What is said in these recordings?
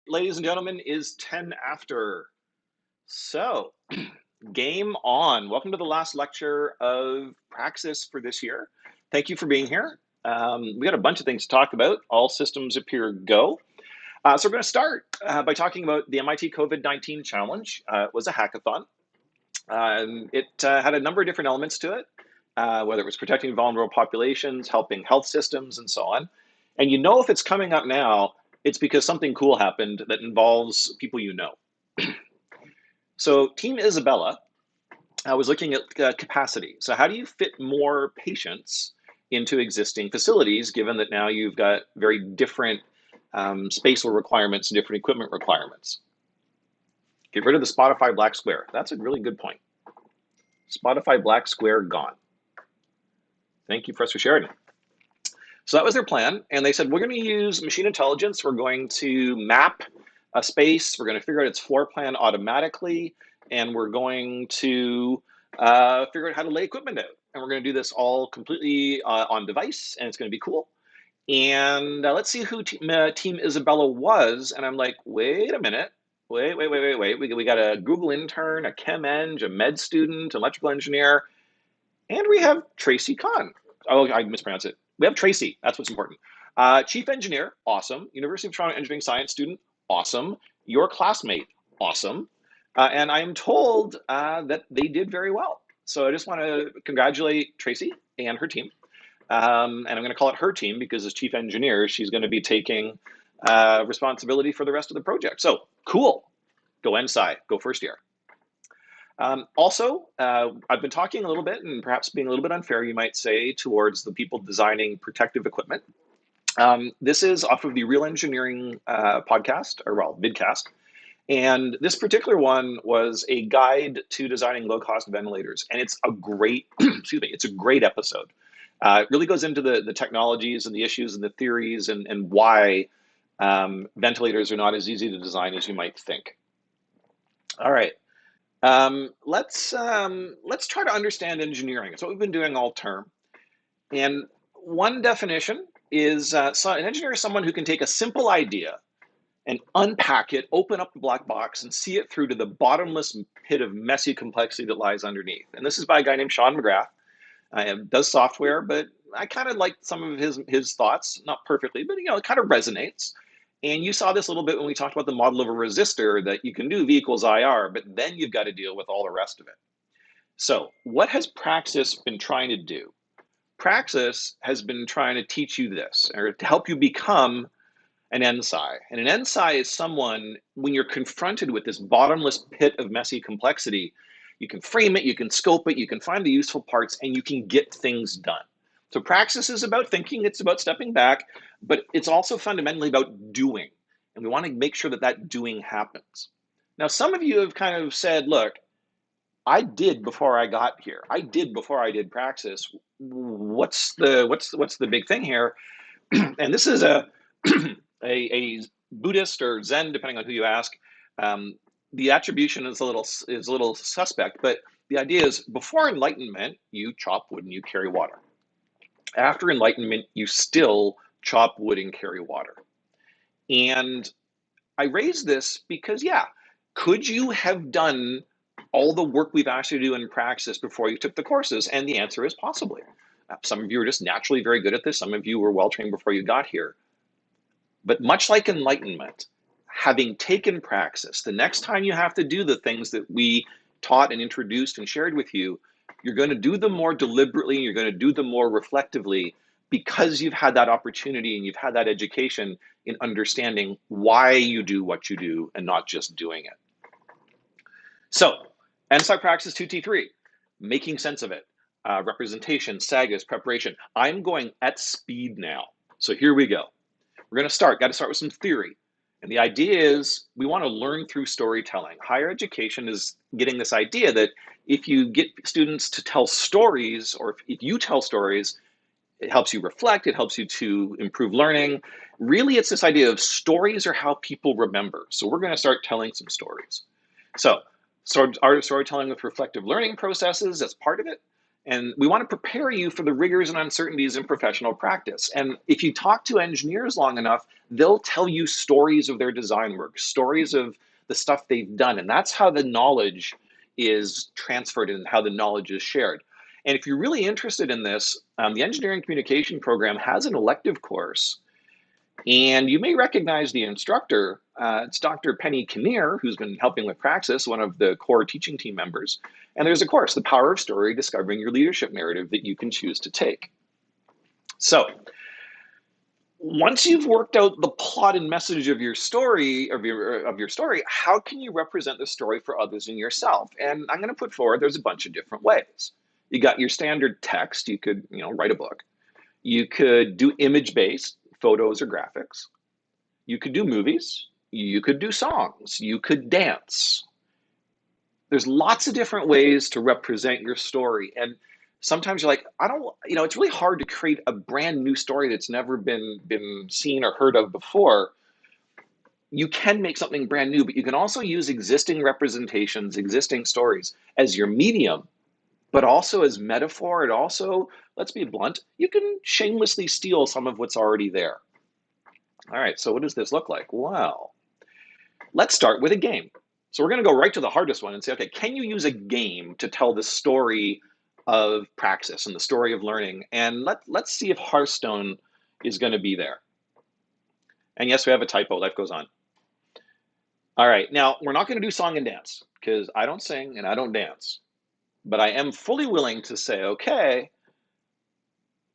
ladies and gentlemen, is 10 after. So, game on. Welcome to the last lecture of Praxis for this year. Thank you for being here. We got a bunch of things to talk about. All systems appear go. So we're going to start by talking about the MIT COVID-19 challenge. It was a hackathon. It had a number of different elements to it, whether it was protecting vulnerable populations, helping health systems, and so on. And you know if it's coming up now, it's because something cool happened that involves people you know. So Team Isabella was looking at capacity. So how do you fit more patients into existing facilities, given that now you've got very different spatial requirements and different equipment requirements? Get rid of the Spotify black square. That's a really good point. Spotify black square gone. Thank you, Professor Sheridan. So that was their plan. And they said, we're going to use machine intelligence. We're going to map a space. We're going to figure out its floor plan automatically. And we're going to figure out how to lay equipment out. And we're going to do this all completely on device. And it's going to be cool. And let's see who Team Isabella was. And I'm like, wait a minute. Wait. We got a Google intern, a chem eng, a med student, electrical engineer, and we have Tracy Kahn. Oh, I mispronounced it. We have Tracy. That's what's important. Chief engineer, awesome. University of Toronto engineering science student, awesome. Your classmate, awesome. And I am told that they did very well. So I just want to congratulate Tracy and her team. And I'm going to call it her team because as chief engineer, she's going to be taking responsibility for the rest of the project. So cool. Go NSci. Go first year. I've been talking a little bit and perhaps being a little bit unfair, you might say, towards the people designing protective equipment. This is off of the Real Engineering podcast, or well, vidcast. And this particular one was a guide to designing low-cost ventilators. And it's a great, excuse me, it's a great episode. It really goes into the technologies and the issues and the theories and why ventilators are not as easy to design as you might think. All right. Let's try to understand engineering. It's what we've been doing all term. And one definition is an engineer is someone who can take a simple idea and unpack it, open up the black box, and see it through to the bottomless pit of messy complexity that lies underneath. And this is by a guy named Sean McGrath. Does software, but I kind of like some of his thoughts, not perfectly, but it kind of resonates. And you saw this a little bit when we talked about the model of a resistor, that you can do V equals IR, but then you've got to deal with all the rest of it. So what has Praxis been trying to do? Praxis has been trying to teach you this, or to help you become an NSci. And an NSci is someone, when you're confronted with this bottomless pit of messy complexity, you can frame it, you can scope it, you can find the useful parts, and you can get things done. So Praxis is about thinking, it's about stepping back, but it's also fundamentally about doing. And we want to make sure that that doing happens. Now, some of you have kind of said, look, I did before I got here. I did before I did Praxis. What's the big thing here? And this is a Buddhist or Zen, depending on who you ask. The attribution is a little suspect, but the idea is before enlightenment, you chop wood and you carry water. After enlightenment, you still chop wood and carry water. And I raise this because, yeah, could you have done all the work we've asked you to do in Praxis before you took the courses? And the answer is possibly. Some of you are just naturally very good at this. Some of you were well trained before you got here. But much like enlightenment, having taken Praxis, the next time you have to do the things that we taught and introduced and shared with you, you're going to do them more deliberately, you're going to do them more reflectively, because you've had that opportunity and you've had that education in understanding why you do what you do and not just doing it. So, NSci Praxis 2T3, making sense of it, representation, sagas, preparation. I'm going at speed now. So here we go. We're going to start with some theory. And the idea is we want to learn through storytelling. Higher education is getting this idea that if you get students to tell stories, or if you tell stories, it helps you reflect, it helps you to improve learning. Really, it's this idea of stories are how people remember. So we're going to start telling some stories. So our storytelling with reflective learning processes, that's part of it. And we want to prepare you for the rigors and uncertainties in professional practice. And if you talk to engineers long enough, they'll tell you stories of their design work, stories of the stuff they've done. And that's how the knowledge is transferred and how the knowledge is shared. And if you're really interested in this, the engineering communication program has an elective course, and you may recognize the instructor. It's Dr. Penny Kinnear, who's been helping with Praxis, one of the core teaching team members. And there's a course, The Power of Story, Discovering Your Leadership Narrative, that you can choose to take. So once you've worked out the plot and message of your story, how can you represent the story for others and yourself? And I'm going to put forward, there's a bunch of different ways. You got your standard text. You could, write a book. You could do image-based photos or graphics. You could do movies. You could do songs. You could dance. There's lots of different ways to represent your story. And sometimes you're like, it's really hard to create a brand new story that's never been seen or heard of before. You can make something brand new, but you can also use existing representations, existing stories as your medium, but also as metaphor. And also, let's be blunt, you can shamelessly steal some of what's already there. All right, so what does this look like? Well, let's start with a game. So we're going to go right to the hardest one and say, okay, can you use a game to tell the story of Praxis and the story of learning? And let's see if Hearthstone is going to be there. And yes, we have a typo. Life goes on. All right, now we're not going to do song and dance because I don't sing and I don't dance. But I am fully willing to say, okay,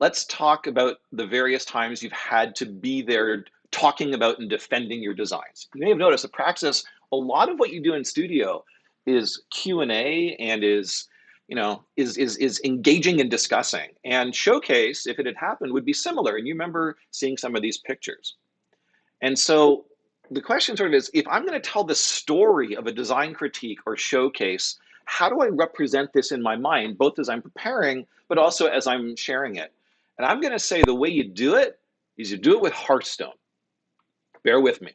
let's talk about the various times you've had to be there talking about and defending your designs. You may have noticed at Praxis, a lot of what you do in studio is Q&A and is engaging and discussing. And Showcase, if it had happened, would be similar. And you remember seeing some of these pictures. And so the question sort of is, if I'm going to tell the story of a design critique or showcase, how do I represent this in my mind, both as I'm preparing, but also as I'm sharing it? And I'm going to say the way you do it is you do it with Hearthstone. Bear with me.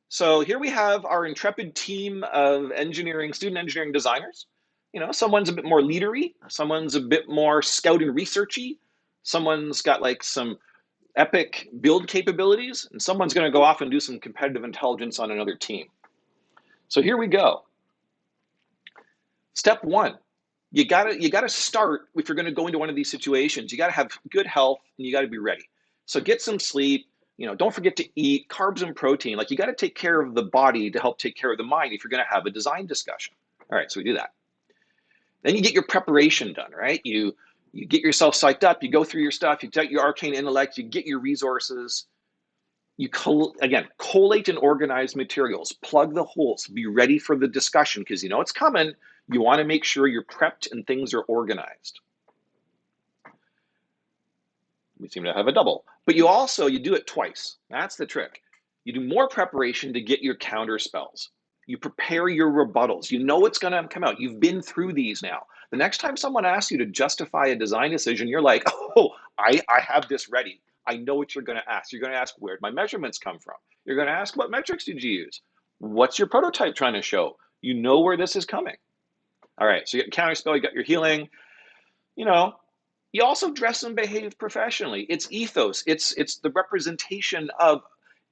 So here we have our intrepid team of student engineering designers. Someone's a bit more leadery, someone's a bit more scout and researchy, someone's got like some epic build capabilities, and someone's going to go off and do some competitive intelligence on another team. So here we go. Step one, you gotta start. If you're going to go into one of these situations, you got to have good health and you got to be ready. So get some sleep. Don't forget to eat carbs and protein. Like, you got to take care of the body to help take care of the mind if you're going to have a design discussion. All right, so we do that. Then you get your preparation done, right? You get yourself psyched up. You go through your stuff. You get your arcane intellect. You get your resources. You collate and organize materials. Plug the holes. Be ready for the discussion because you know it's coming. You want to make sure you're prepped and things are organized. We seem to have a double. But you do it twice. That's the trick. You do more preparation to get your counter spells. You prepare your rebuttals. You know what's going to come out. You've been through these now. The next time someone asks you to justify a design decision, you're like, oh, I have this ready. I know what you're going to ask. You're going to ask, where'd my measurements come from? You're going to ask, what metrics did you use? What's your prototype trying to show? You know where this is coming. All right, so you got counter spell, you got your healing. You also dress and behave professionally. It's ethos. It's the representation of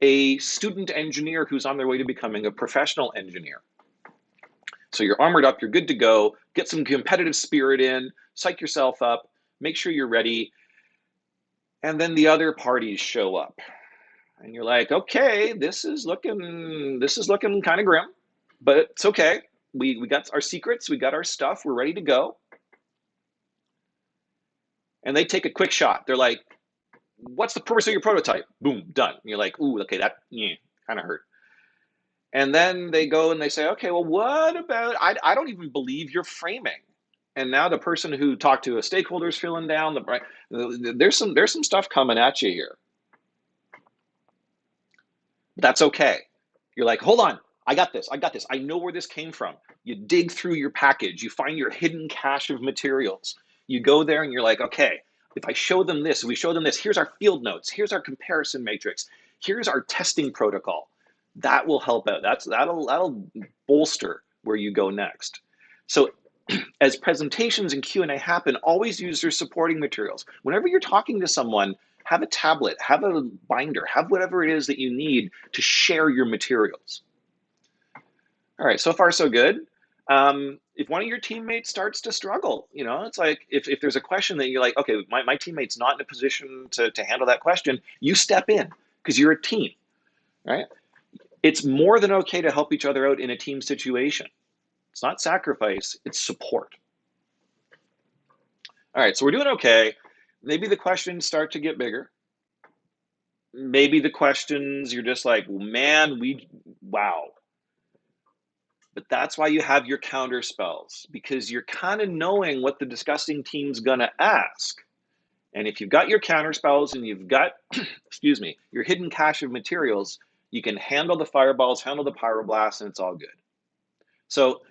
a student engineer who's on their way to becoming a professional engineer. So you're armored up, you're good to go, get some competitive spirit in, psych yourself up, make sure you're ready. And then the other parties show up. And you're like, okay, this is looking kind of grim, but it's okay. We got our secrets, we got our stuff, we're ready to go. And they take a quick shot. They're like, what's the purpose of your prototype? Boom, done. And you're like, ooh, okay, that kind of hurt. And then they go and they say, okay, well, what about, I don't even believe your framing. And now the person who talked to a stakeholder is feeling down. There's some stuff coming at you here. But that's okay. You're like, hold on, I got this. I know where this came from. You dig through your package. You find your hidden cache of materials. You go there and you're like, okay, if we show them this, here's our field notes, here's our comparison matrix, here's our testing protocol. That will help out. That'll bolster where you go next. So as presentations and Q&A happen, always use your supporting materials. Whenever you're talking to someone, have a tablet, have a binder, have whatever it is that you need to share your materials. All right, so far so good. If one of your teammates starts to struggle, it's like if there's a question that you're like, okay, my teammate's not in a position to handle that question, you step in because you're a team, right? It's more than okay to help each other out in a team situation. It's not sacrifice, it's support. All right, so we're doing okay. Maybe the questions start to get bigger. Maybe the questions you're just like, man, wow. But that's why you have your counter spells, because you're kind of knowing what the discussing team's gonna ask. And if you've got your counter spells and you've got, excuse me, your hidden cache of materials, you can handle the fireballs, handle the pyroblasts, and it's all good. So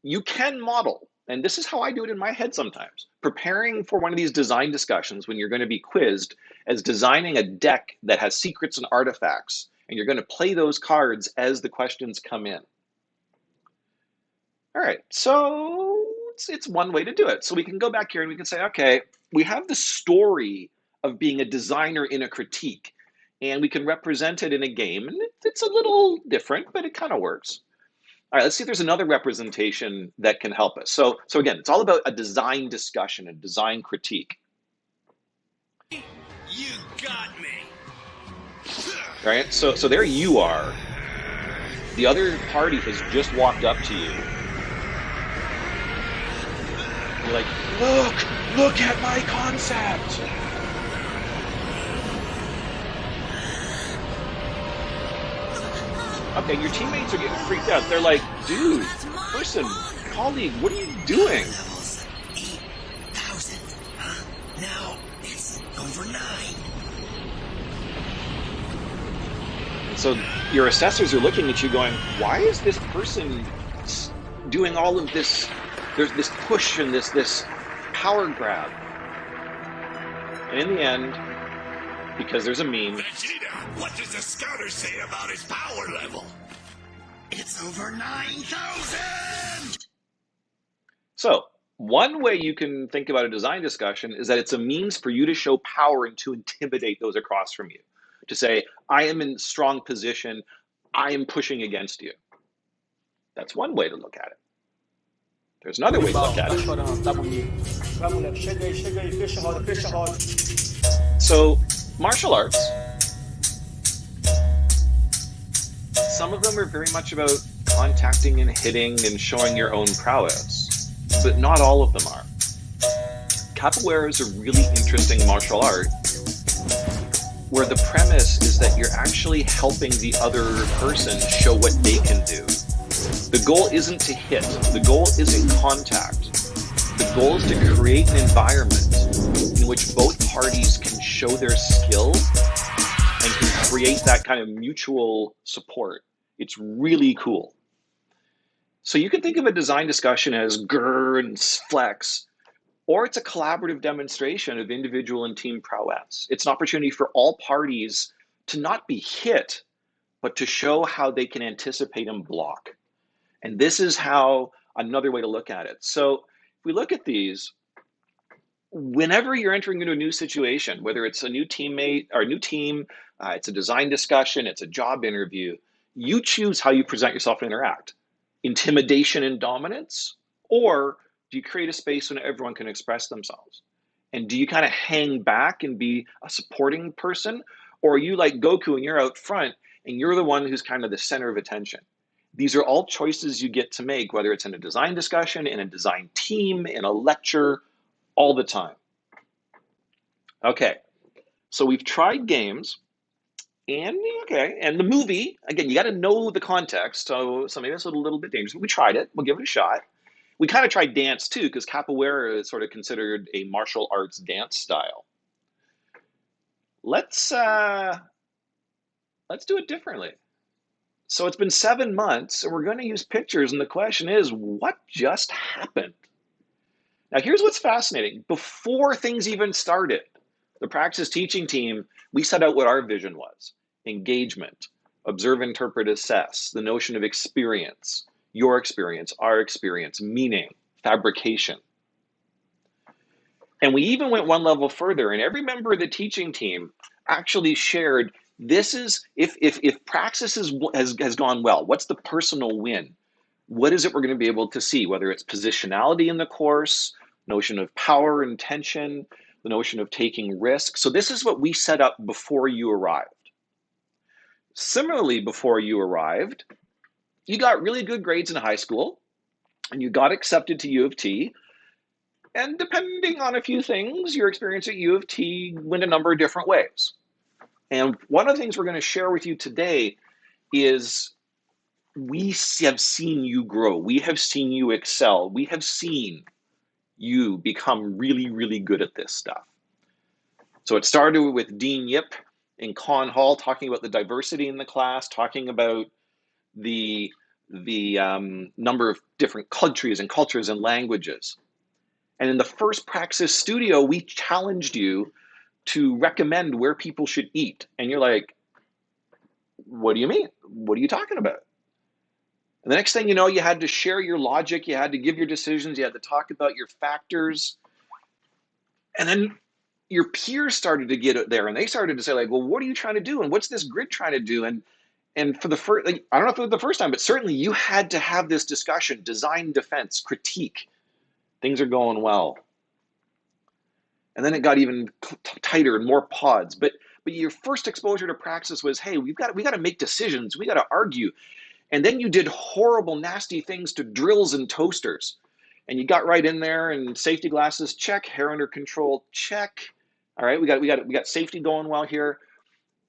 you can model, and this is how I do it in my head sometimes, preparing for one of these design discussions when you're going to be quizzed as designing a deck that has secrets and artifacts, and you're going to play those cards as the questions come in. All right, so it's one way to do it. So we can go back here and we can say, okay, we have the story of being a designer in a critique, and we can represent it in a game, and it's a little different, but it kind of works. All right, let's see if there's another representation that can help us. So again, it's all about a design discussion, a design critique. You got me. All right, so there you are. The other party has just walked up to you. You're like, look at my concept. Okay, your teammates are getting freaked out. They're like, dude, person, colleague, what are you doing? Levels 8,000. Huh? Now it's over 9. So your assessors are looking at you going, why is this person doing all of this? There's this push and this power grab. And in the end, because there's a meme. Vegeta, what does the scouter say about his power level? It's over 9,000! So one way you can think about a design discussion is that it's a means for you to show power and to intimidate those across from you. To say, I am in strong position, I am pushing against you. That's one way to look at it. There's another way to look at it. So, martial arts, some of them are very much about contacting and hitting and showing your own prowess, but not all of them are. Capoeira is a really interesting martial art where the premise is that you're actually helping the other person show what they can do. The goal isn't to hit. The goal isn't contact. The goal is to create an environment in which both parties can show their skill and can create that kind of mutual support. It's really cool. So you can think of a design discussion as grr and flex, or it's a collaborative demonstration of individual and team prowess. It's an opportunity for all parties to not be hit, but to show how they can anticipate and block. And this is how another way to look at it. So if we look at these, whenever you're entering into a new situation, whether it's a new teammate or a new team, it's a design discussion, it's a job interview, you choose how you present yourself and interact. Intimidation and dominance, or do you create a space when everyone can express themselves? And do you kind of hang back and be a supporting person? Or are you like Goku and you're out front and you're the one who's kind of the center of attention? These are all choices you get to make, whether it's in a design discussion, in a design team, in a lecture, all the time. Okay, so we've tried games, and the movie, again, you got to know the context, so maybe that's a little bit dangerous, but we tried it, we'll give it a shot. We kind of tried dance too, because capoeira is sort of considered a martial arts dance style. Let's do it differently. So it's been 7 months, and we're going to use pictures, and the question is, what just happened? Now, here's what's fascinating. Before things even started, the Praxis teaching team, we set out what our vision was. Engagement, observe, interpret, assess, the notion of experience, your experience, our experience, meaning, fabrication. And we even went one level further, and every member of the teaching team actually shared this is if praxis has gone well, what's the personal win? What is it we're going to be able to see, whether it's positionality in the course, notion of power and tension, the notion of taking risks. So this is what we set up before you arrived. Similarly, before you arrived, you got really good grades in high school and you got accepted to U of T. And depending on a few things, your experience at U of T went a number of different ways. And one of the things we're going to share with you today is we have seen you grow. We have seen you excel. We have seen you become really, really good at this stuff. So it started with Dean Yip in Con Hall talking about the diversity in the class, talking about the number of different countries and cultures and languages. And in the first Praxis Studio, we challenged you to recommend where people should eat. And you're like, what do you mean? What are you talking about? And the next thing you know, you had to share your logic, you had to give your decisions, you had to talk about your factors. And then your peers started to get it there and they started to say, like, well, what are you trying to do? And what's this grid trying to do? And for the first, like, I don't know if it was the first time, but certainly you had to have this discussion, design, defense, critique. Things are going well. And then it got even tighter and more pods. But your first exposure to Praxis was, hey, we got to make decisions. We got to argue. And then you did horrible, nasty things to drills and toasters. And you got right in there and safety glasses, check. Hair under control, check. All right, we got safety going well here.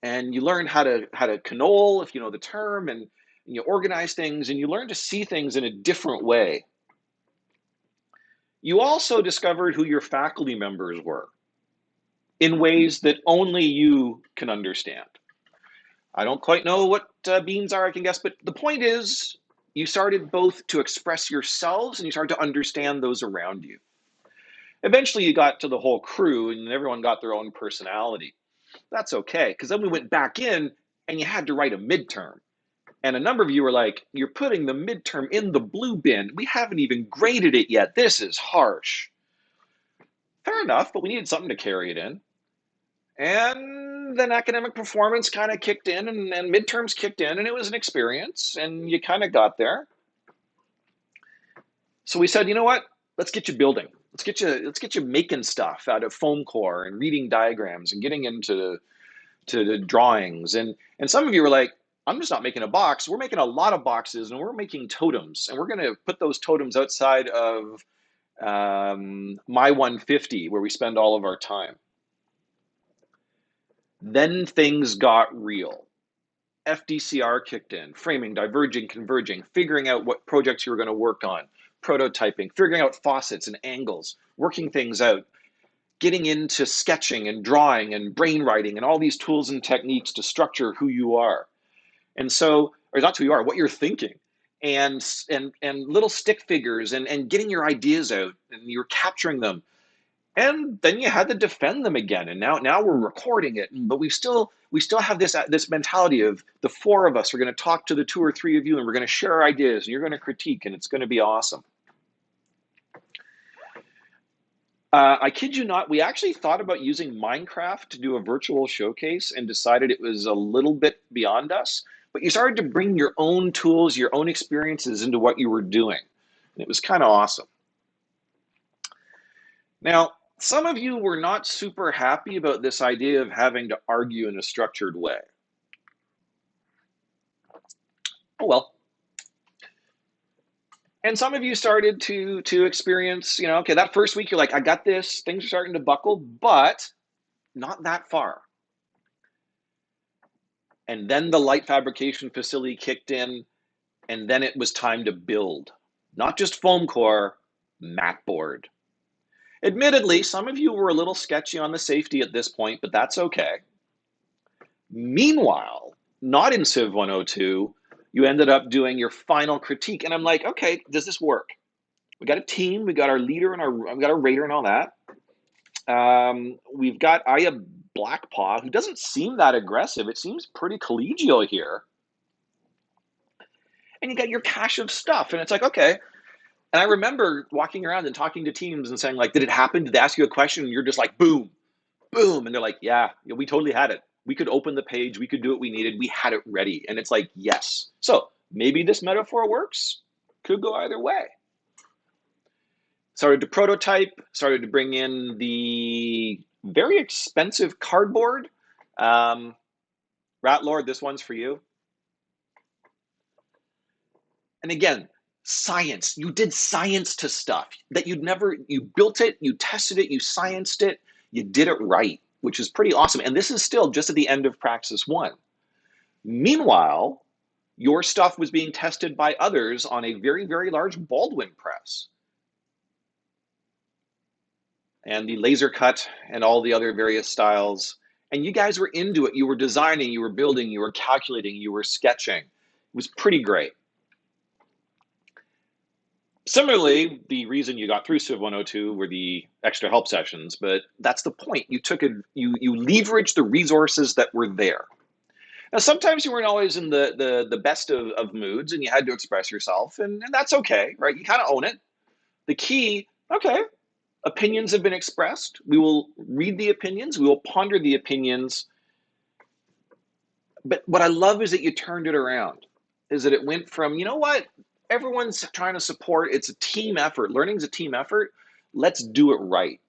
And you learned how to cannole, if you know the term, and you organize things, and you learn to see things in a different way. You also discovered who your faculty members were in ways that only you can understand. I don't quite know what beans are, I can guess, but the point is you started both to express yourselves and you started to understand those around you. Eventually you got to the whole crew and everyone got their own personality. That's okay, because then we went back in and you had to write a midterm. And a number of you were like, you're putting the midterm in the blue bin. We haven't even graded it yet. This is harsh. Fair enough, but we needed something to carry it in. And then academic performance kind of kicked in and midterms kicked in and it was an experience and you kind of got there. So we said, you know what? Let's get you building. Let's get you making stuff out of foam core and reading diagrams and getting into the drawings. And some of you were like, I'm just not making a box. We're making a lot of boxes and we're making totems. And we're going to put those totems outside of my 150 where we spend all of our time. Then things got real. FDCR kicked in, framing, diverging, converging, figuring out what projects you were going to work on, prototyping, figuring out faucets and angles, working things out, getting into sketching and drawing and brainwriting and all these tools and techniques to structure who you are. And so, or not who you are, what you're thinking. And little stick figures and getting your ideas out and you're capturing them. And then you had to defend them again. And now we're recording it, but we still have this mentality of the four of us are going to talk to the two or three of you, and we're going to share our ideas, and you're going to critique, and it's going to be awesome. I kid you not, we actually thought about using Minecraft to do a virtual showcase and decided it was a little bit beyond us. But you started to bring your own tools, your own experiences into what you were doing. And it was kind of awesome. Now, some of you were not super happy about this idea of having to argue in a structured way. Oh well. And some of you started to experience, okay, that first week you're like, I got this, things are starting to buckle, but not that far. And then the light fabrication facility kicked in, and then it was time to build. Not just foam core, mat board. Admittedly, some of you were a little sketchy on the safety at this point, but that's okay. Meanwhile, not in Civ 102, you ended up doing your final critique. And I'm like, okay, does this work? We got a team, we got our leader and we got our raider and all that. We've got Aya Blackpaw, who doesn't seem that aggressive. It seems pretty collegial here. And you got your cache of stuff. And it's like, okay, And I remember walking around and talking to teams and saying, like, did it happen? Did they ask you a question? And you're just like, boom, boom. And they're like, yeah, we totally had it. We could open the page. We could do what we needed. We had it ready. And it's like, yes. So maybe this metaphor works. Could go either way. Started to prototype, started to bring in the very expensive cardboard. Rat Lord, this one's for you. And again, science. You did science to stuff that you built it, you tested it, you scienced it, you did it right, which is pretty awesome. And this is still just at the end of Praxis 1. Meanwhile, your stuff was being tested by others on a very, very large Baldwin press. And the laser cut and all the other various styles. And you guys were into it. You were designing, you were building, you were calculating, you were sketching. It was pretty great. Similarly, the reason you got through Civ 102 were the extra help sessions, but that's the point. You took it, you leveraged the resources that were there. Now, sometimes you weren't always in the best of moods and you had to express yourself, and that's okay, right? You kind of own it. The key, okay, opinions have been expressed. We will read the opinions, we will ponder the opinions. But what I love is that you turned it around, is that it went from, you know what, everyone's trying to support, it's a team effort. Learning's a team effort. Let's do it right.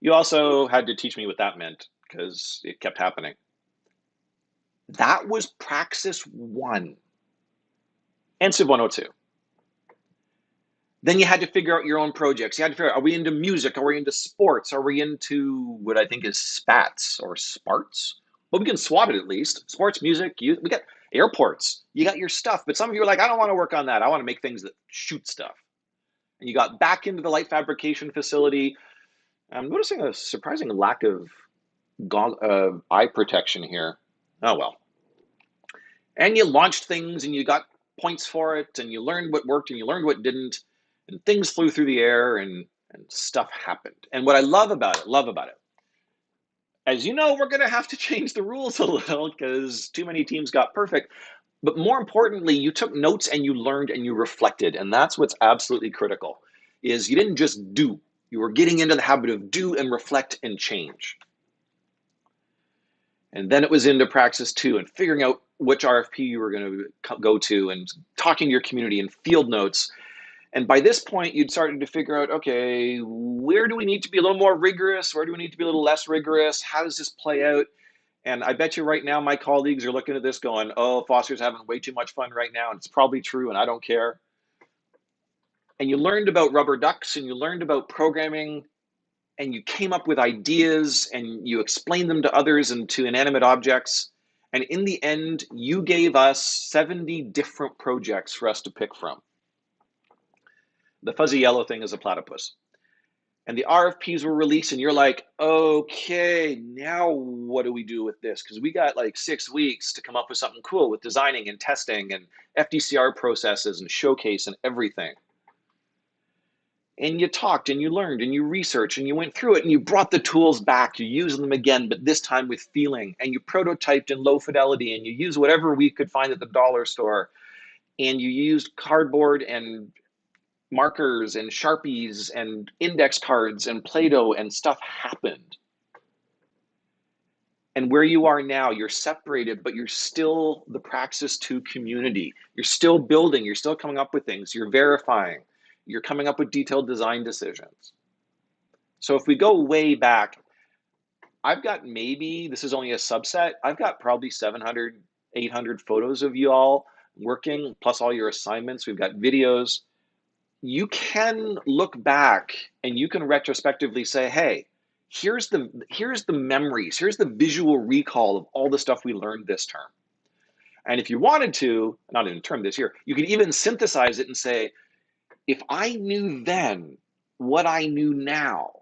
You also had to teach me what that meant because it kept happening. That was Praxis 1 and Civ 102. Then you had to figure out your own projects. You had to figure out, are we into music? Are we into sports? Are we into what I think is spats or sparts? Well, we can swap it at least. Sports, music, we got airports. You got your stuff. But some of you are like, I don't want to work on that. I want to make things that shoot stuff. And you got back into the light fabrication facility. I'm noticing a surprising lack of eye protection here. Oh, well. And you launched things and you got points for it and you learned what worked and you learned what didn't. And things flew through the air and stuff happened. And what I love about it, as you know, we're going to have to change the rules a little because too many teams got perfect. But more importantly, you took notes and you learned and you reflected. And that's what's absolutely critical, is you didn't just do. You were getting into the habit of do and reflect and change. And then it was into Praxis 2 and figuring out which RFP you were going to go to and talking to your community and field notes. And by this point, you'd started to figure out, okay, where do we need to be a little more rigorous? Where do we need to be a little less rigorous? How does this play out? And I bet you right now, my colleagues are looking at this going, oh, Foster's having way too much fun right now. And it's probably true, and I don't care. And you learned about rubber ducks, and you learned about programming, and you came up with ideas, and you explained them to others and to inanimate objects. And in the end, you gave us 70 different projects for us to pick from. The fuzzy yellow thing is a platypus. And the RFPs were released, and you're like, okay, now what do we do with this? Because we got like 6 weeks to come up with something cool with designing and testing and FDCR processes and showcase and everything. And you talked and you learned and you researched and you went through it and you brought the tools back. You used them again, but this time with feeling. And you prototyped in low fidelity and you used whatever we could find at the dollar store. And you used cardboard and markers and Sharpies and index cards and Play-Doh, and stuff happened. And where you are now, you're separated, but you're still the Praxis 2 community. You're still building, you're still coming up with things, you're verifying, you're coming up with detailed design decisions. So if we go way back, I've got maybe, this is only a subset, I've got probably 700, 800 photos of you all working, plus all your assignments. We've got videos. You can look back and you can retrospectively say, hey, here's the memories, here's the visual recall of all the stuff we learned this term. And if you wanted to, not in term this year, you could even synthesize it and say, if I knew then what I knew now,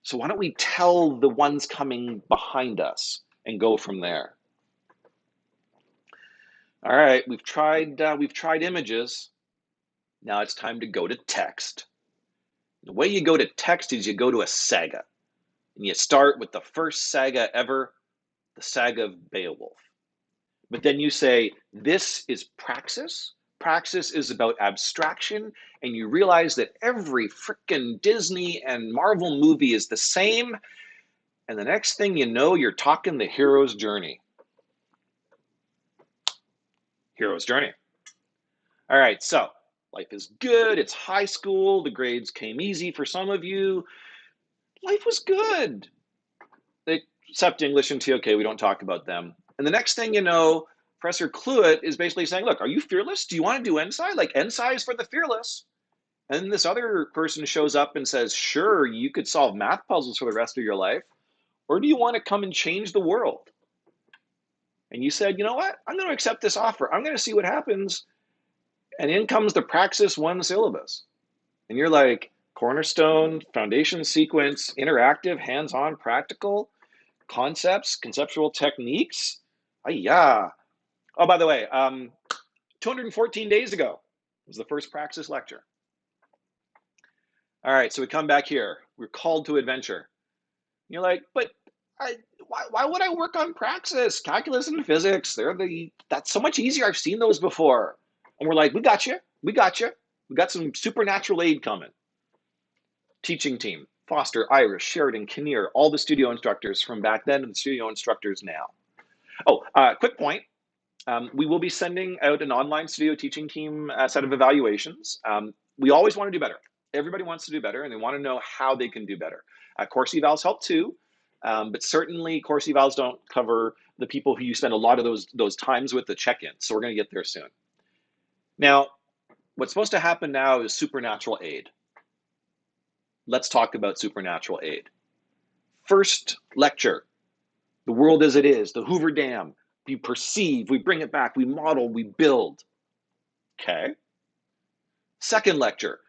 so why don't we tell the ones coming behind us and go from there? All right, we've tried images. Now it's time to go to text. The way you go to text is you go to a saga. And you start with the first saga ever, the saga of Beowulf. But then you say, this is Praxis. Praxis is about abstraction, and you realize that every frickin' Disney and Marvel movie is the same, and the next thing you know, you're talking the hero's journey. Hero's journey. All right, so life is good. It's high school. The grades came easy for some of you. Life was good, except English and TOK. We don't talk about them. And the next thing you know, Professor Cluett is basically saying, look, are you fearless? Do you want to do NSci? Like, NSci is for the fearless. And then this other person shows up and says, sure, you could solve math puzzles for the rest of your life. Or do you want to come and change the world? And you said, you know what? I'm going to accept this offer. I'm going to see what happens. And in comes the Praxis 1 syllabus. And you're like, cornerstone, foundation sequence, interactive, hands-on, practical, concepts, conceptual techniques. Yeah. Oh, by the way, 214 days ago was the first Praxis lecture. All right, so we come back here. We're called to adventure. And you're like, but why would I work on Praxis? Calculus and physics, that's so much easier. I've seen those before. And we're like, we got you. We got you. We got some supernatural aid coming. Teaching team, Foster, Irish, Sheridan, Kinnear, all the studio instructors from back then and the studio instructors now. Oh, quick point. We will be sending out an online studio teaching team set of evaluations. We always want to do better. Everybody wants to do better, and they want to know how they can do better. Course evals help too, but certainly course evals don't cover the people who you spend a lot of those times with the check-in. So we're going to get there soon. Now, what's supposed to happen now is supernatural aid. Let's talk about supernatural aid. First lecture, the world as it is, the Hoover Dam. We perceive, we bring it back, we model, we build. Okay. Second lecture,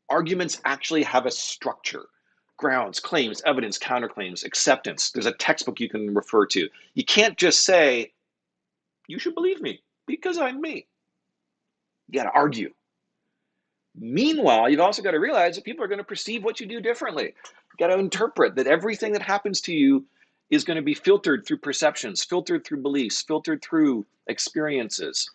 arguments actually have a structure. Grounds, claims, evidence, counterclaims, acceptance. There's a textbook you can refer to. You can't just say, you should believe me because I'm me. You got to argue. Meanwhile, you've also got to realize that people are going to perceive what you do differently. You got to interpret that everything that happens to you is going to be filtered through perceptions, filtered through beliefs, filtered through experiences.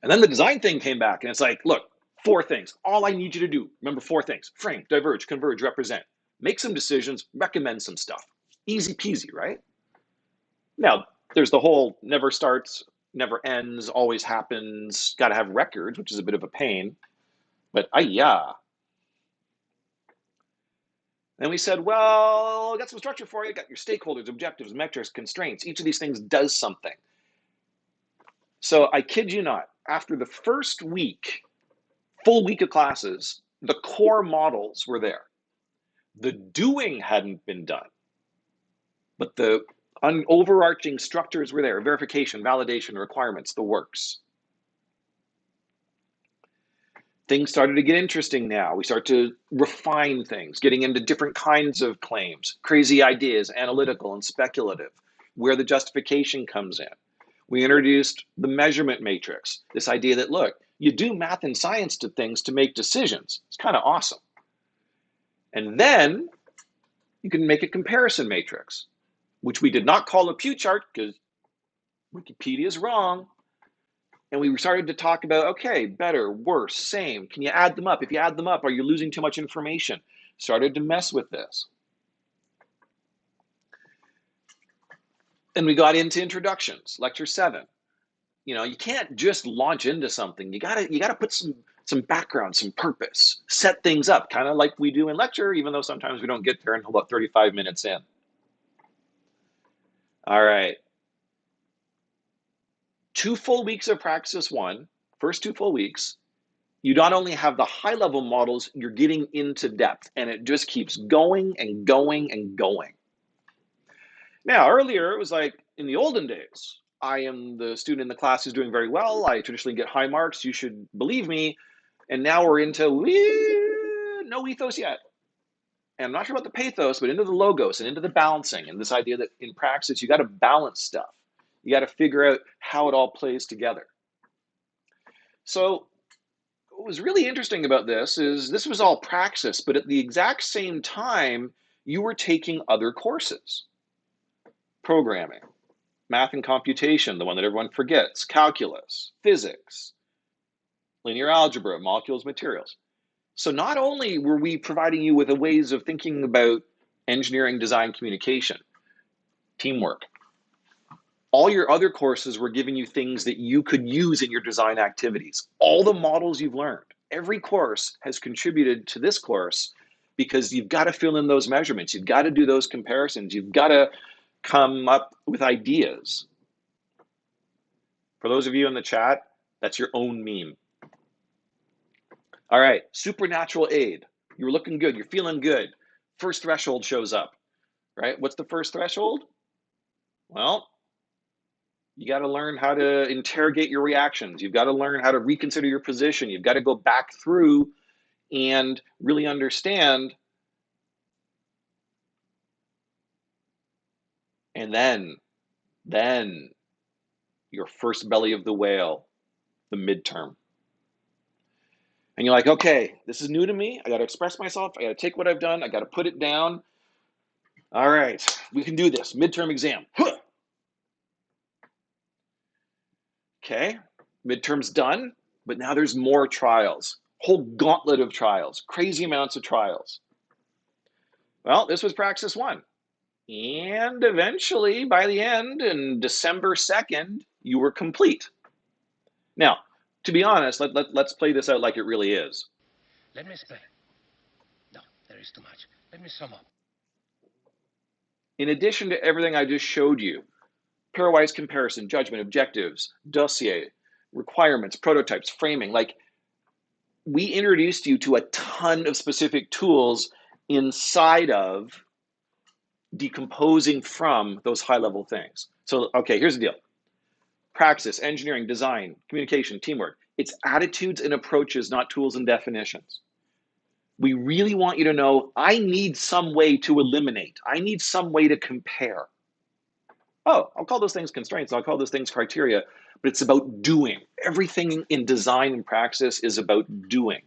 And then the design thing came back, and it's like, look, 4 things. All I need you to do, remember 4 things: frame, diverge, converge, represent. Make some decisions, recommend some stuff. Easy peasy, right? Now, there's the whole never starts, never ends, always happens, got to have records, which is a bit of a pain. But yeah. Then we said, well, I got some structure for you. Got your stakeholders, objectives, metrics, constraints. Each of these things does something. So I kid you not, after the first week, full week of classes, the core models were there. The doing hadn't been done, but the overarching structures were there: verification, validation, requirements, the works. Things started to get interesting now. We start to refine things, getting into different kinds of claims, crazy ideas, analytical and speculative, where the justification comes in. We introduced the measurement matrix, this idea that, look, you do math and science to things to make decisions. It's kind of awesome. And then you can make a comparison matrix, which we did not call a Pew chart because Wikipedia is wrong. And we started to talk about, okay, better, worse, same. Can you add them up? If you add them up, are you losing too much information? Started to mess with this. And we got into introductions, lecture 7. You know, you can't just launch into something. You gotta put some background, some purpose, set things up, kind of like we do in lecture, even though sometimes we don't get there until about 35 minutes in. All right. 2 full weeks of Praxis 1, first 2 full weeks, you not only have the high-level models, you're getting into depth, and it just keeps going and going and going. Now, earlier, it was like, in the olden days, I am the student in the class who's doing very well. I traditionally get high marks. You should believe me. And now we're into no ethos yet. And I'm not sure about the pathos, but into the logos and into the balancing and this idea that in Praxis, you got to balance stuff. You got to figure out how it all plays together. So what was really interesting about this is this was all Praxis, but at the exact same time, you were taking other courses. Programming, math and computation, the one that everyone forgets, calculus, physics, linear algebra, molecules, materials. So not only were we providing you with ways of thinking about engineering, design, communication, teamwork, all your other courses were giving you things that you could use in your design activities. All the models you've learned, every course has contributed to this course because you've got to fill in those measurements. You've got to do those comparisons. You've got to come up with ideas. For those of you in the chat, that's your own meme. All right, supernatural aid. You're looking good. You're feeling good. First threshold shows up, right? What's the first threshold? Well, you got to learn how to interrogate your reactions. You've got to learn how to reconsider your position. You've got to go back through and really understand. And then your first belly of the whale, the midterm. And you're like, okay, this is new to me. I got to express myself. I got to take what I've done. I got to put it down. All right, we can do this. Midterm exam. Okay, midterm's done, but now there's more trials. Whole gauntlet of trials, crazy amounts of trials. Well, this was Praxis 1. And eventually, by the end, in December 2nd, you were complete. Now, to be honest, let's play this out like it really is. Let me explain. No, there is too much. Let me sum up. In addition to everything I just showed you, pairwise comparison, judgment, objectives, dossier, requirements, prototypes, framing, like we introduced you to a ton of specific tools inside of decomposing from those high-level things. So, okay, here's the deal. Praxis, engineering, design, communication, teamwork. It's attitudes and approaches, not tools and definitions. We really want you to know, I need some way to eliminate. I need some way to compare. Oh, I'll call those things constraints. I'll call those things criteria, but it's about doing. Everything in design and praxis is about doing.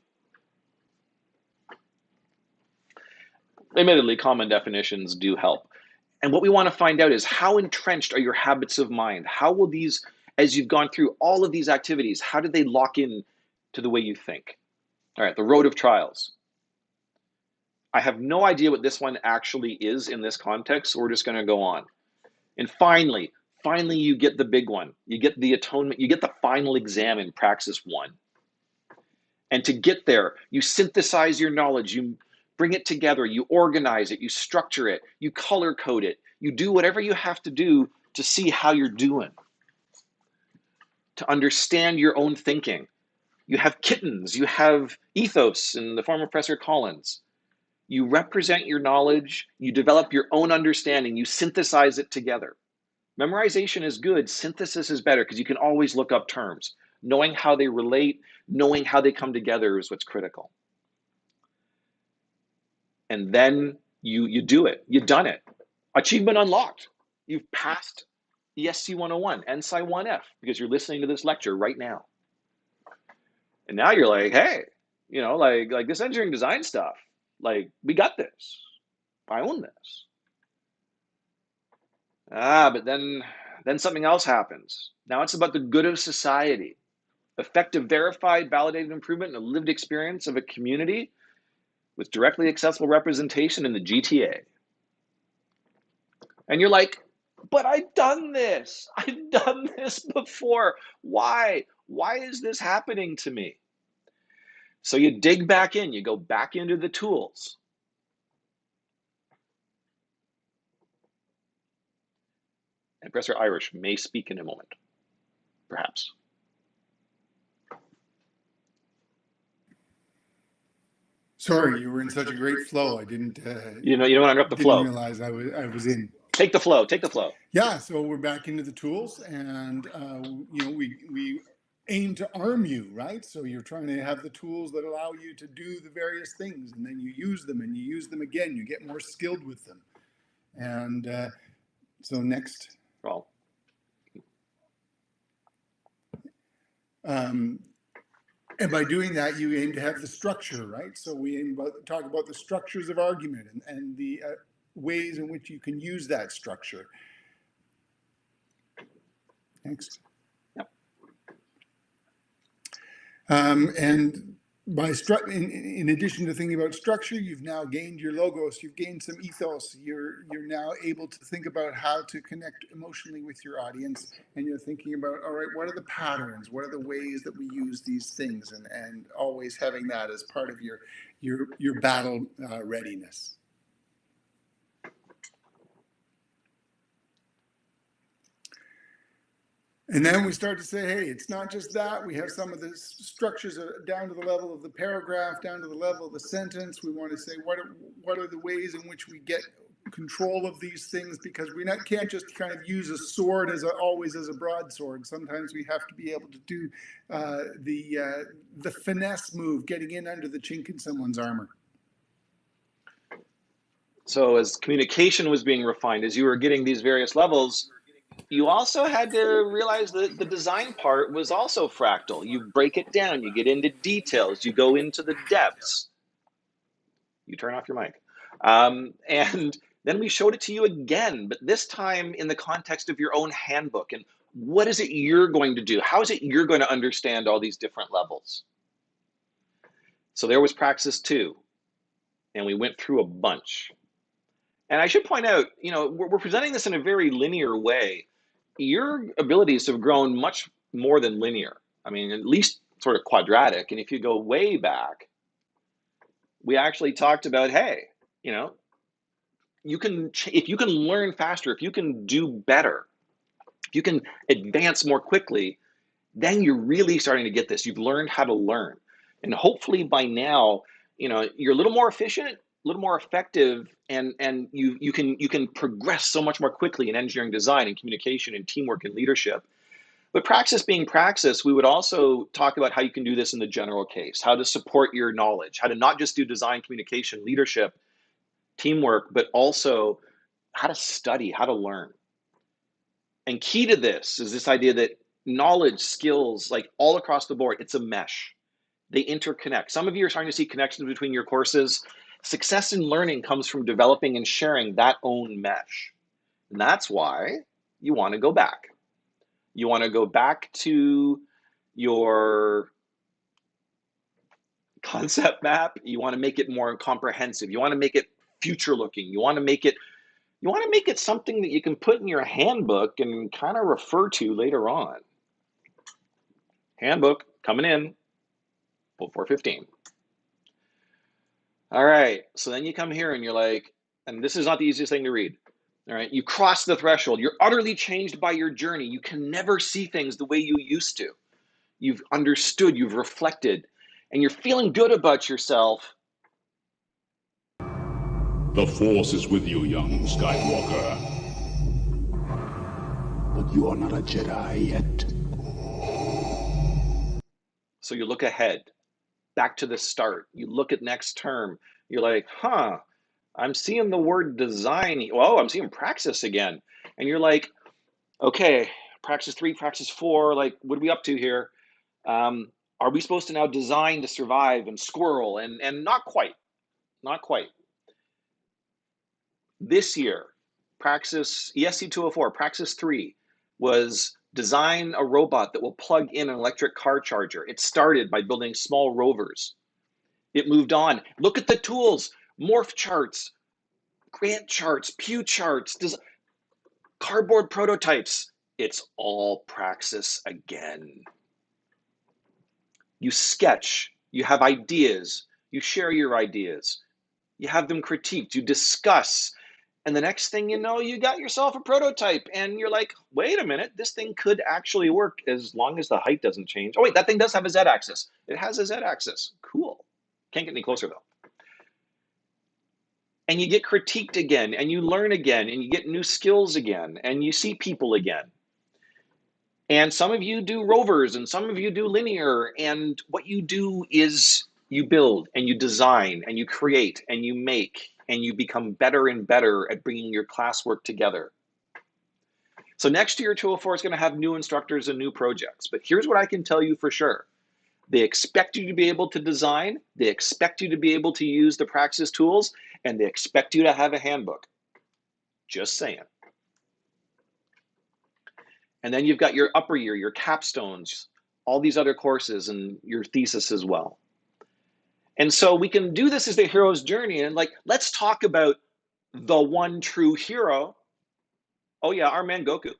Admittedly, common definitions do help. And what we want to find out is how entrenched are your habits of mind? How will these, as you've gone through all of these activities, how did they lock in to the way you think? All right, the road of trials. I have no idea what this one actually is in this context, so we're just going to go on. And finally, you get the big one. You get the atonement. You get the final exam in Praxis 1. And to get there, you synthesize your knowledge. You bring it together. You organize it. You structure it. You color code it. You do whatever you have to do to see how you're doing, to understand your own thinking. You have kittens. You have ethos in the form of Professor Collins. You represent your knowledge. You develop your own understanding. You synthesize it together. Memorization is good. Synthesis is better because you can always look up terms. Knowing how they relate, knowing how they come together is what's critical. And then you do it. You've done it. Achievement unlocked. You've passed ESC101, NSci 1F, because you're listening to this lecture right now. And now you're like, hey, you know, like this engineering design stuff, like we got this. I own this. But then something else happens. Now it's about the good of society. Effective, verified, validated improvement and a lived experience of a community with directly accessible representation in the GTA. And you're like, but I've done this. I've done this before. Why? Why is this happening to me? So you dig back in, you go back into the tools. And Professor Irish may speak in a moment, perhaps. Sorry, you were in such a great flow. I didn't. You don't want to interrupt the flow. Didn't realize I was in. Take the flow. Take the flow. Yeah. So we're back into the tools, and you know, we aim to arm you, right? So you're trying to have the tools that allow you to do the various things, and then you use them, and you use them again. You get more skilled with them, and so next. Well. And by doing that, you aim to have the structure, right? So we aim to talk about the structures of argument and the ways in which you can use that structure. Next. Yep. And in addition to thinking about structure, you've now gained your logos, you've gained some ethos, you're now able to think about how to connect emotionally with your audience, and you're thinking about, all right, what are the patterns, what are the ways that we use these things, and always having that as part of your battle readiness. And then we start to say, hey, it's not just that. We have some of the structures down to the level of the paragraph, down to the level of the sentence. We want to say, what are the ways in which we get control of these things? Because we can't just kind of use a sword always as a broadsword. Sometimes we have to be able to do the finesse move, getting in under the chink in someone's armor. So as communication was being refined, as you were getting these various levels, you also had to realize that the design part was also fractal. You break it down, you get into details, you go into the depths. You turn off your mic. And then we showed it to you again, but this time in the context of your own handbook. And what is it you're going to do? How is it you're going to understand all these different levels? So there was Praxis 2, and we went through a bunch. And I should point out, we're presenting this in a very linear way. Your abilities have grown much more than linear. I mean, at least sort of quadratic. And if you go way back, we actually talked about, hey, if you can learn faster, if you can do better, if you can advance more quickly, then you're really starting to get this. You've learned how to learn. And hopefully by now, you're a little more efficient, a little more effective, and you can progress so much more quickly in engineering design and communication and teamwork and leadership. But praxis being praxis, we would also talk about how you can do this in the general case, how to support your knowledge, how to not just do design, communication, leadership, teamwork, but also how to study, how to learn. And key to this is this idea that knowledge, skills, like all across the board, it's a mesh. They interconnect. Some of you are starting to see connections between your courses. Success in learning comes from developing and sharing that own mesh. And that's why you want to go back. You want to go back to your concept map. You want to make it more comprehensive. You want to make it future looking. You want to make it something that you can put in your handbook and kind of refer to later on. Handbook coming in, 415. All right, so then you come here and you're like, and this is not the easiest thing to read. All right, you cross the threshold. You're utterly changed by your journey. You can never see things the way you used to. You've understood, you've reflected, and you're feeling good about yourself. The Force is with you, young Skywalker. But you are not a Jedi yet. So you look ahead, back to the start. You look at next term. You're like, I'm seeing the word design. Oh, I'm seeing praxis again. And you're like, okay, praxis 3, praxis 4, like, what are we up to here? Are we supposed to now design to survive and squirrel? And not quite, not quite. This year, praxis, ESC204, praxis 3 was design a robot that will plug in an electric car charger. It started by building small rovers. It moved on. Look at the tools, morph charts, Gantt charts, Pew charts, cardboard prototypes. It's all praxis again. You sketch, you have ideas, you share your ideas, you have them critiqued, you discuss, and the next thing you know, you got yourself a prototype and you're like, wait a minute, this thing could actually work as long as the height doesn't change. Oh wait, that thing does have a Z-axis. It has a Z-axis. Cool. Can't get any closer though. And you get critiqued again, and you learn again, and you get new skills again, and you see people again. And some of you do rovers, and some of you do linear, and what you do is you build, and you design, and you create, and you make, and you become better and better at bringing your classwork together. So next year, 204 is going to have new instructors and new projects, but here's what I can tell you for sure. They expect you to be able to design, they expect you to be able to use the praxis tools, and they expect you to have a handbook. Just saying. And then you've got your upper year, your capstones, all these other courses, and your thesis as well. And so we can do this as the hero's journey. And like, let's talk about the one true hero. Oh, yeah, our man Goku.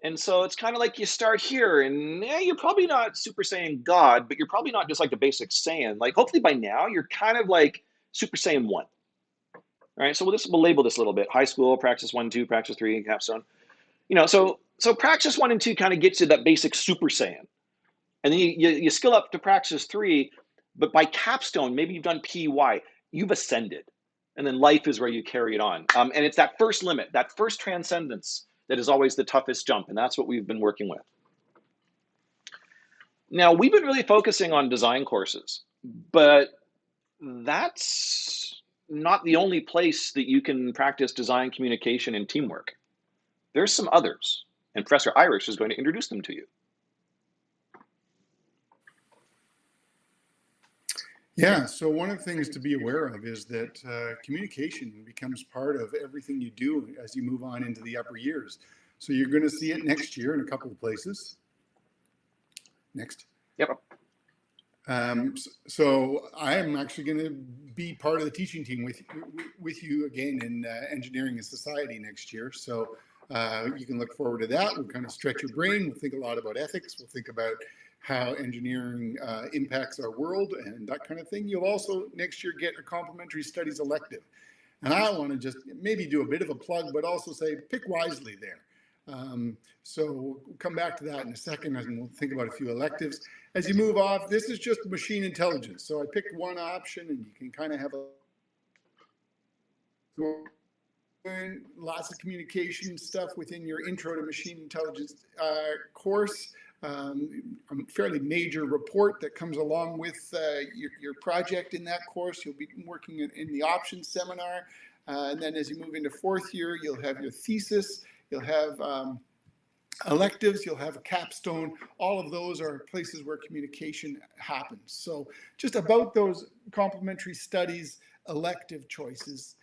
And so it's kind of like you start here, and yeah, you're probably not Super Saiyan God, but you're probably not just like the basic Saiyan. Like, hopefully by now, you're kind of like Super Saiyan 1. All right, so we'll label this a little bit. High school, Praxis 1, 2, Praxis 3, and Capstone. So Praxis 1 and 2 kind of gets you that basic Super Saiyan. And then you skill up to Praxis 3, but by Capstone, maybe you've done PY, you've ascended. And then life is where you carry it on. And it's that first limit, that first transcendence that is always the toughest jump. And that's what we've been working with. Now, we've been really focusing on design courses, but that's not the only place that you can practice design, communication, and teamwork. There's some others, and Professor Irish is going to introduce them to you. Yeah, so one of the things to be aware of is that communication becomes part of everything you do as you move on into the upper years. So you're going to see it next year in a couple of places. Next. Yep. So I am actually going to be part of the teaching team with you again in engineering and society next year. So you can look forward to that. We'll kind of stretch your brain. We'll think a lot about ethics. We'll think about how engineering impacts our world and that kind of thing. You'll also next year get a complementary studies elective. And I want to just maybe do a bit of a plug, but also say pick wisely there. So we'll come back to that in a second, and we'll think about a few electives. As you move off, this is just machine intelligence. So I picked one option, and you can kind of have lots of communication stuff within your intro to machine intelligence course. A fairly major report that comes along with your project in that course. You'll be working in the options seminar. And then as you move into fourth year, you'll have your thesis, you'll have electives, you'll have a capstone. All of those are places where communication happens. So just about those complementary studies, elective choices,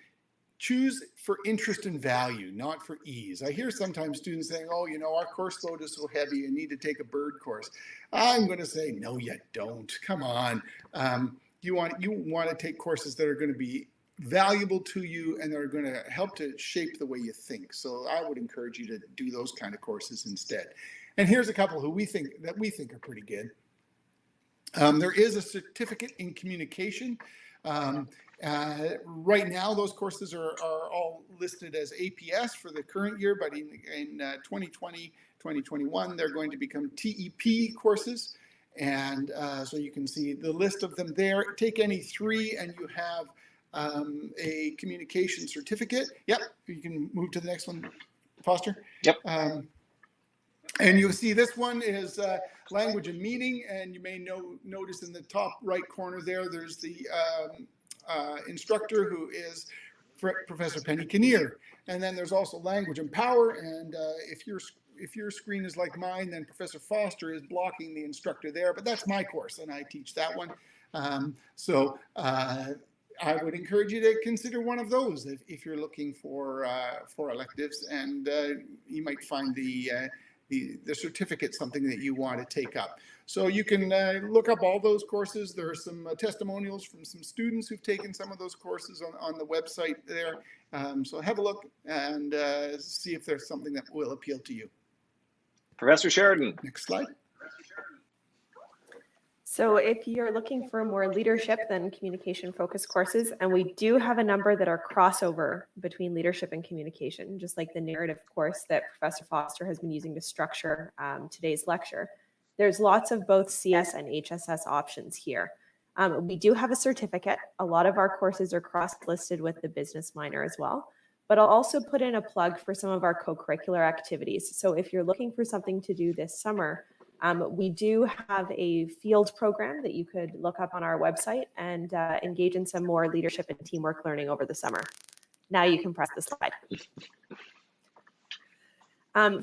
choose for interest and value, not for ease. I hear sometimes students saying, oh, our course load is so heavy, you need to take a bird course. I'm going to say, no, you don't. Come on. You want to take courses that are going to be valuable to you and that are going to help to shape the way you think. So I would encourage you to do those kind of courses instead. And here's a couple who we think are pretty good. There is a certificate in communication. Right now, those courses are all listed as APS for the current year, but in 2020, 2021, they're going to become TEP courses. And so you can see the list of them there. Take any three and you have a communication certificate. Yep, you can move to the next one, Foster. Yep. And you'll see this one is language and meaning, and you may notice in the top right corner there's the instructor who is Professor Penny Kinnear. And then there's also language and power, and if your screen is like mine, then Professor Foster is blocking the instructor there, but that's my course, and I teach that one. I would encourage you to consider one of those if you're looking for electives, and you might find the certificate something that you want to take up. So you can look up all those courses. There are some testimonials from some students who've taken some of those courses on the website there. So have a look and see if there's something that will appeal to you. Professor Sheridan. Next slide. So if you're looking for more leadership than communication focused courses, and we do have a number that are crossover between leadership and communication, just like the narrative course that Professor Foster has been using to structure today's lecture. There's lots of both CS and HSS options here. We do have a certificate. A lot of our courses are cross-listed with the business minor as well, but I'll also put in a plug for some of our co-curricular activities. So if you're looking for something to do this summer, we do have a field program that you could look up on our website and engage in some more leadership and teamwork learning over the summer. Now you can press the slide.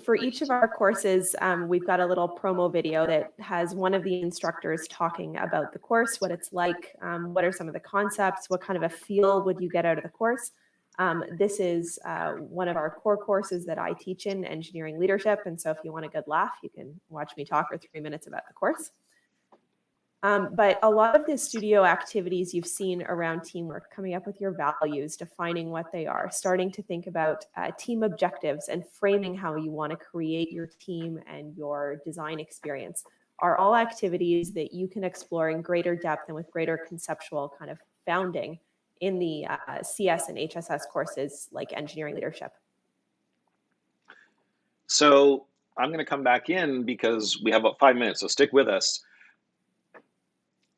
For each of our courses, we've got a little promo video that has one of the instructors talking about the course, what it's like, what are some of the concepts, what kind of a feel would you get out of the course. This is one of our core courses that I teach in engineering leadership. And so if you want a good laugh, you can watch me talk for 3 minutes about the course. But a lot of the studio activities you've seen around teamwork, coming up with your values, defining what they are, starting to think about team objectives and framing how you want to create your team and your design experience are all activities that you can explore in greater depth and with greater conceptual kind of founding in the CS and HSS courses like engineering leadership. So I'm going to come back in because we have about 5 minutes, so stick with us.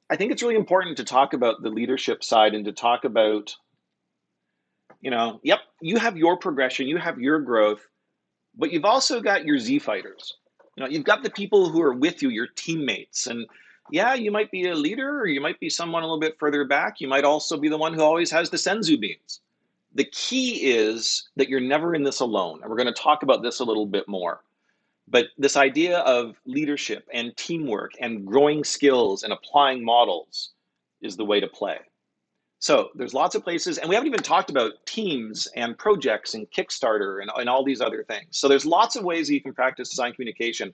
I think it's really important to talk about the leadership side and to talk about, yep, you have your progression, you have your growth, but you've also got your Z fighters. You've got the people who are with you, your teammates. And yeah, you might be a leader or you might be someone a little bit further back. You might also be the one who always has the senzu beans. The key is that you're never in this alone. And we're going to talk about this a little bit more. But this idea of leadership and teamwork and growing skills and applying models is the way to play. So there's lots of places, and we haven't even talked about teams and projects and Kickstarter and all these other things. So there's lots of ways that you can practice design communication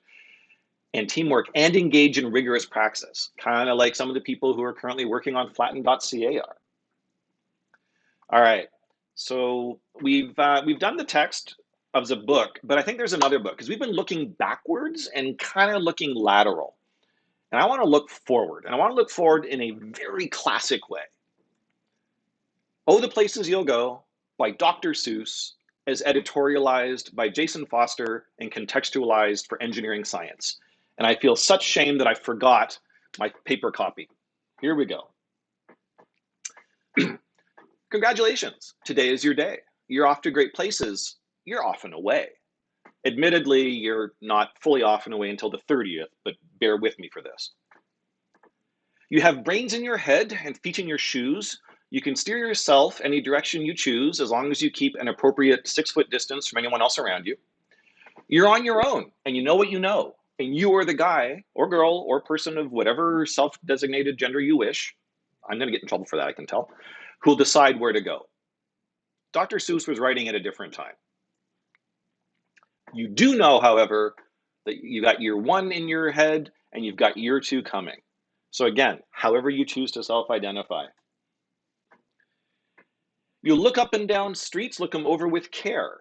and teamwork and engage in rigorous praxis, kind of like some of the people who are currently working on flatten.ca are. All right, so we've done the text of the book, but I think there's another book because we've been looking backwards and kind of looking lateral. And I want to look forward, and I want to look forward in a very classic way. Oh, the Places You'll Go by Dr. Seuss, as editorialized by Jason Foster and contextualized for engineering science. And I feel such shame that I forgot my paper copy. Here we go. Congratulations, today is your day. You're off to great places. You're off and away. Admittedly, you're not fully off and away until the 30th, but bear with me for this. You have brains in your head and feet in your shoes. You can steer yourself any direction you choose as long as you keep an appropriate 6-foot distance from anyone else around you. You're on your own and you know what you know. And you are the guy or girl or person of whatever self-designated gender you wish. I'm going to get in trouble for that, I can tell. Who'll decide where to go. Dr. Seuss was writing at a different time. You do know, however, that you got year 1 in your head and you've got year 2 coming. So again, however you choose to self-identify. You'll look up and down streets, look them over with care.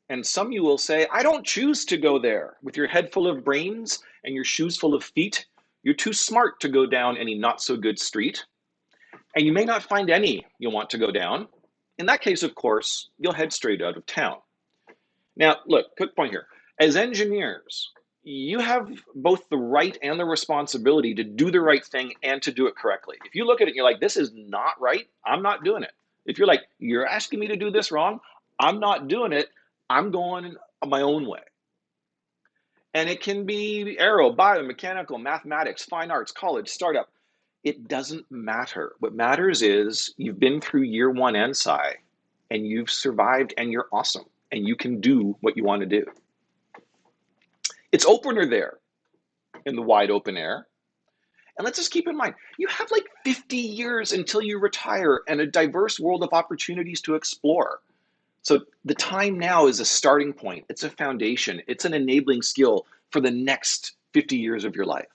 And some you will say, I don't choose to go there. With your head full of brains and your shoes full of feet, you're too smart to go down any not so good street. And you may not find any you'll want to go down. In that case, of course, you'll head straight out of town. Now, look, quick point here. As engineers, you have both the right and the responsibility to do the right thing and to do it correctly. If you look at it and you're like, this is not right, I'm not doing it. If you're like, you're asking me to do this wrong, I'm not doing it, I'm going my own way. And it can be aero, biomechanical, mathematics, fine arts, college, startup. It doesn't matter. What matters is you've been through year 1 ENSCI and you've survived and you're awesome and you can do what you want to do. It's opener there in the wide open air. And let's just keep in mind, you have like 50 years until you retire and a diverse world of opportunities to explore. So the time now is a starting point. It's a foundation. It's an enabling skill for the next 50 years of your life.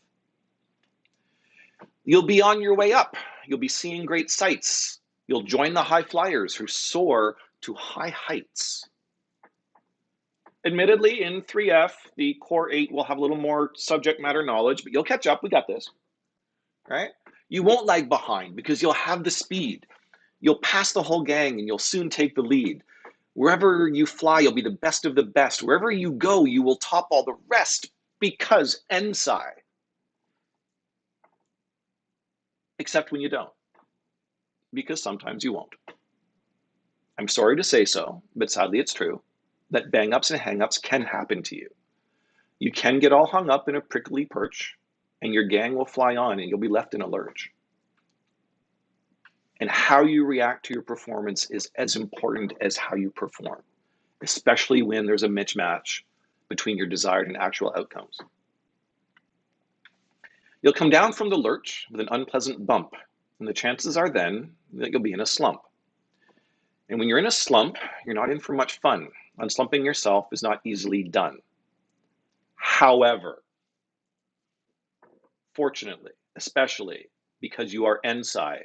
You'll be on your way up. You'll be seeing great sights. You'll join the high flyers who soar to high heights. Admittedly, in 3F, the core 8 will have a little more subject matter knowledge, but you'll catch up. We got this, right? You won't lag behind because you'll have the speed. You'll pass the whole gang and you'll soon take the lead. Wherever you fly, you'll be the best of the best. Wherever you go, you will top all the rest because ENSCI. Except when you don't, because sometimes you won't. I'm sorry to say so, but sadly it's true, that bang-ups and hang-ups can happen to you. You can get all hung up in a prickly perch, and your gang will fly on and you'll be left in a lurch. And how you react to your performance is as important as how you perform, especially when there's a mismatch between your desired and actual outcomes. You'll come down from the lurch with an unpleasant bump, and the chances are then that you'll be in a slump. And when you're in a slump, you're not in for much fun. Unslumping yourself is not easily done. However, fortunately, especially because you are NSci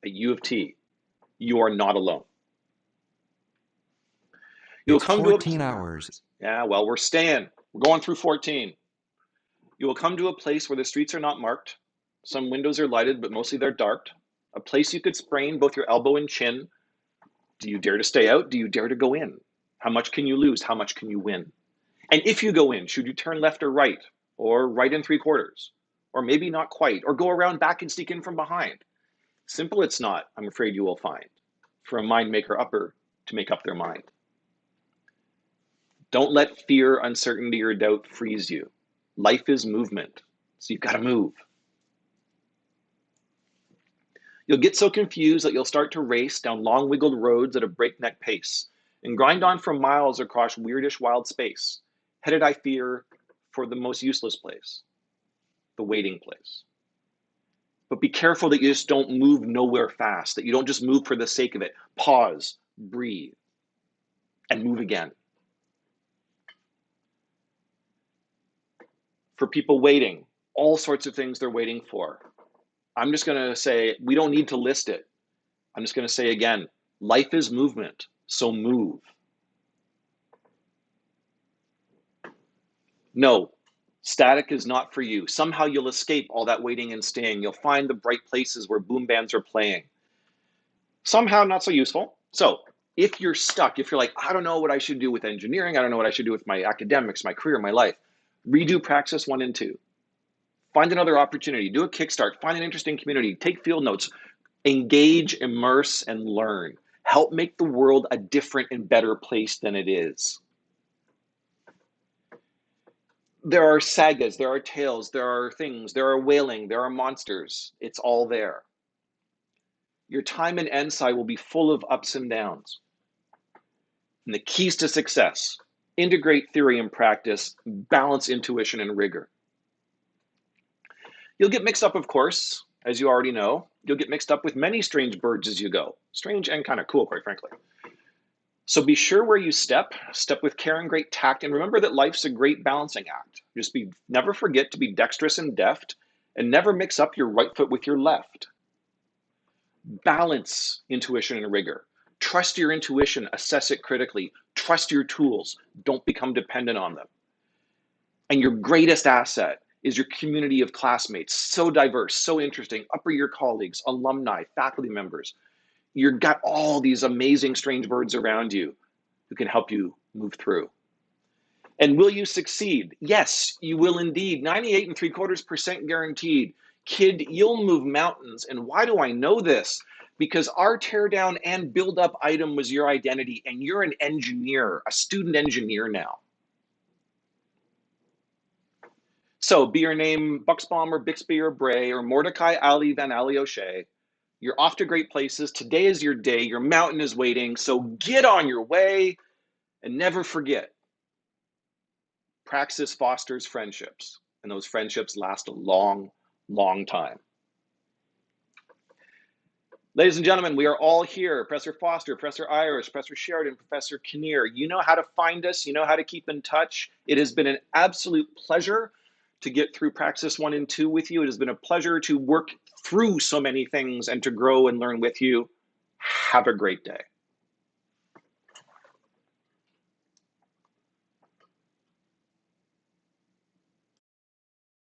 at U of T, you are not alone. You'll It's come 14 to hours. Yeah, well, we're going through 14. You will come to a place where the streets are not marked. Some windows are lighted, but mostly they're dark. A place you could sprain both your elbow and chin. Do you dare to stay out? Do you dare to go in? How much can you lose? How much can you win? And if you go in, should you turn left or right in 3/4, or maybe not quite, or go around back and sneak in from behind? Simple it's not, I'm afraid you will find, for a mind maker upper to make up their mind. Don't let fear, uncertainty, or doubt freeze you. Life is movement, so you've got to move. You'll get so confused that you'll start to race down long wiggled roads at a breakneck pace and grind on for miles across weirdish wild space, headed, I fear, for the most useless place, the waiting place. But be careful that you just don't move nowhere fast, that you don't just move for the sake of it. Pause, breathe, and move again. For people waiting, all sorts of things they're waiting for. I'm just going to say, we don't need to list it. I'm just going to say again, life is movement, so move. No, static is not for you. Somehow you'll escape all that waiting and staying. You'll find the bright places where boom bands are playing. Somehow not so useful. So if you're stuck, if you're like, I don't know what I should do with engineering, I don't know what I should do with my academics, my career, my life, redo Praxis 1 and 2. Find another opportunity, do a kickstart, find an interesting community, take field notes, engage, immerse, and learn. Help make the world a different and better place than it is. There are sagas, there are tales, there are things, there are whaling, there are monsters. It's all there. Your time in NSci will be full of ups and downs. And the keys to success: integrate theory and practice, balance intuition and rigor. You'll get mixed up, of course, as you already know. You'll get mixed up with many strange birds as you go. Strange and kind of cool, quite frankly. So be sure where you step with care and great tact, and remember that life's a great balancing act. Never forget to be dexterous and deft, and never mix up your right foot with your left. Balance intuition and rigor. Trust your intuition, assess it critically. Trust your tools, don't become dependent on them. And your greatest asset is your community of classmates, so diverse, so interesting, upper year colleagues, alumni, faculty members. You've got all these amazing strange birds around you who can help you move through. And will you succeed? Yes, you will indeed. 98.75% guaranteed. Kid, you'll move mountains. And why do I know this? Because our tear down and build up item was your identity, and you're an engineer, a student engineer now. So be your name Buxbaum or Bixby or Bray or Mordecai Ali Van Ali O'Shea. You're off to great places. Today is your day. Your mountain is waiting. So get on your way, and never forget, Praxis fosters friendships, and those friendships last a long, long time. Ladies and gentlemen, we are all here. Professor Foster, Professor Irish, Professor Sheridan, Professor Kinnear. You know how to find us. You know how to keep in touch. It has been an absolute pleasure to get through Praxis 1 and 2 with you. It has been a pleasure to work through so many things and to grow and learn with you. Have a great day.